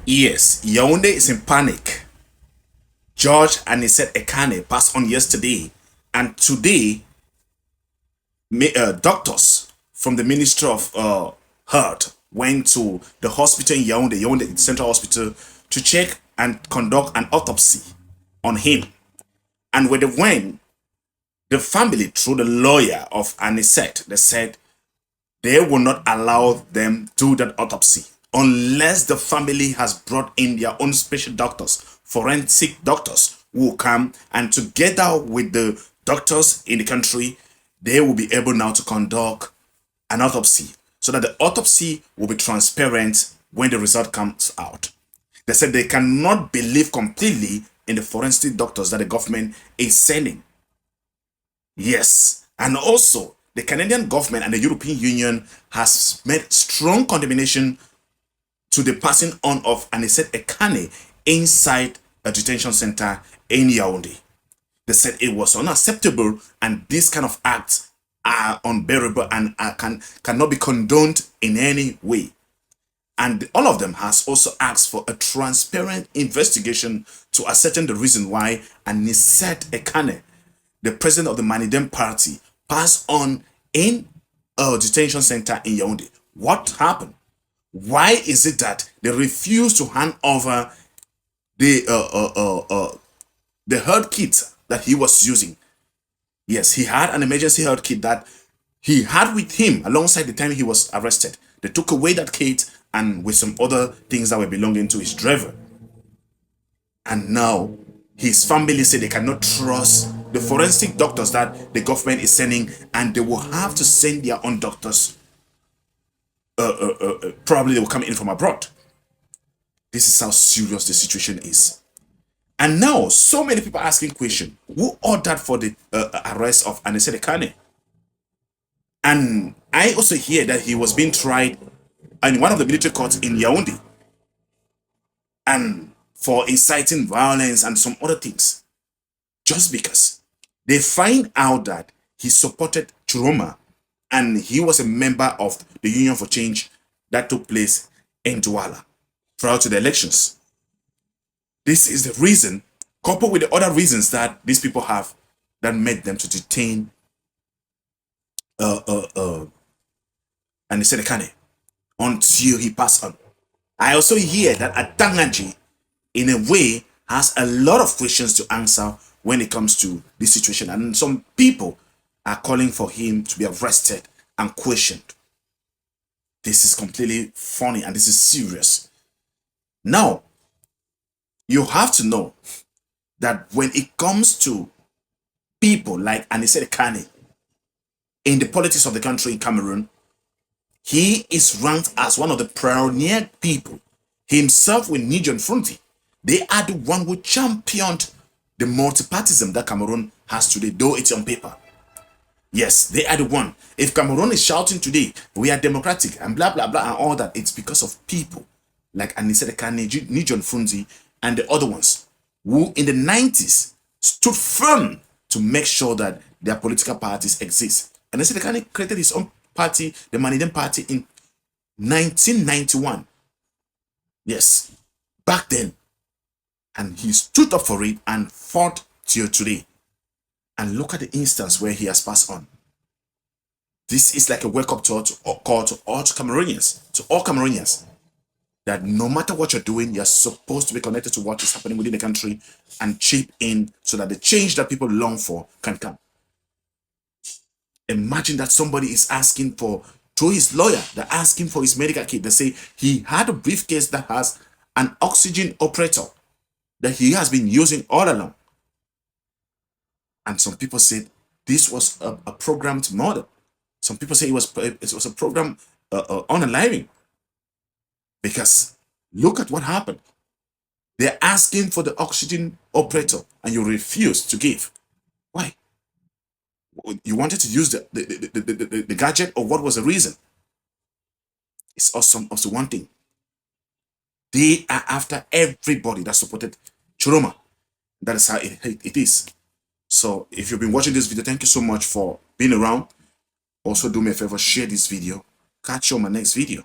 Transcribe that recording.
Yes, Yaoundé is in panic. George Anicette Ekane passed on yesterday, and today, doctors from the Ministry of Health went to the hospital in Yaoundé Central Hospital, to check and conduct an autopsy on him. And when they went, the family, through the lawyer of Anicette, they said they will not allow them do that autopsy unless the family has brought in their own special doctors, forensic doctors, who will come, and together with the doctors in the country, they will be able now to conduct an autopsy, so that the autopsy will be transparent when the result comes out. They said they cannot believe completely in the forensic doctors that the government is sending. Yes, and also the Canadian government and the European Union has made strong condemnation to the passing on of Anicette Ekane inside a detention center in Yaoundé. They said it was unacceptable, and these kind of acts are unbearable and cannot be condoned in any way. And all of them has also asked for a transparent investigation to ascertain the reason why Anicette Ekane, the president of the Manidem party, passed on in a detention center in Yaoundé. What happened? Why is it that they refuse to hand over the health kit that he was using? Yes, he had an emergency health kit that he had with him alongside the time he was arrested. They took away that kit and with some other things that were belonging to his driver. And now his family say they cannot trust the forensic doctors that the government is sending, and they will have to send their own doctors. Probably they will come in from abroad. This is how serious the situation is. And now, so many people are asking question: who ordered for the arrest of Anicette Ekane? And I also hear that he was being tried in one of the military courts in Yaoundé, and for inciting violence and some other things, just because they find out that he supported Chiroma and he was a member of the Union for Change that took place in Douala prior to the elections. This is the reason, coupled with the other reasons that these people have, that made them to detain Anicette Ekane until he passed on. I also hear that Atangaji, in a way, has a lot of questions to answer when it comes to this situation, and some people are calling for him to be arrested and questioned. This is completely funny and this is serious. Now, you have to know that when it comes to people like Anicette Ekane in the politics of the country in Cameroon, he is ranked as one of the pioneer people. Himself with Nijon Fronti, they are the one who championed the multipartism that Cameroon has today, though it's on paper. Yes, they are the one. If Cameroon is shouting today, we are democratic and blah, blah, blah, and all that, it's because of people like Anicette Ekane, Nijon Fronti, and the other ones who in the 90s stood firm to make sure that their political parties exist. Anicette Ekane created his own party, the Manidem Party, in 1991. Yes, back then. And he stood up for it and fought till today. And look at the instance where he has passed on. This is like a wake-up call to all Cameroonians, that no matter what you're doing, you're supposed to be connected to what is happening within the country and chip in so that the change that people long for can come. Imagine that somebody is asking for, through his lawyer, they're asking for his medical kit. They say he had a briefcase that has an oxygen operator that he has been using all along. And some people said this was a programmed murder. Some people say it was a program unaliving. Because look at what happened. They're asking for the oxygen operator and you refuse to give. Why? You wanted to use the gadget, or what was the reason? It's also one thing. They are after everybody that supported Chiroma. That is how it is. So if you've been watching this video, thank you so much for being around. Also do me a favor, share this video. Catch you on my next video.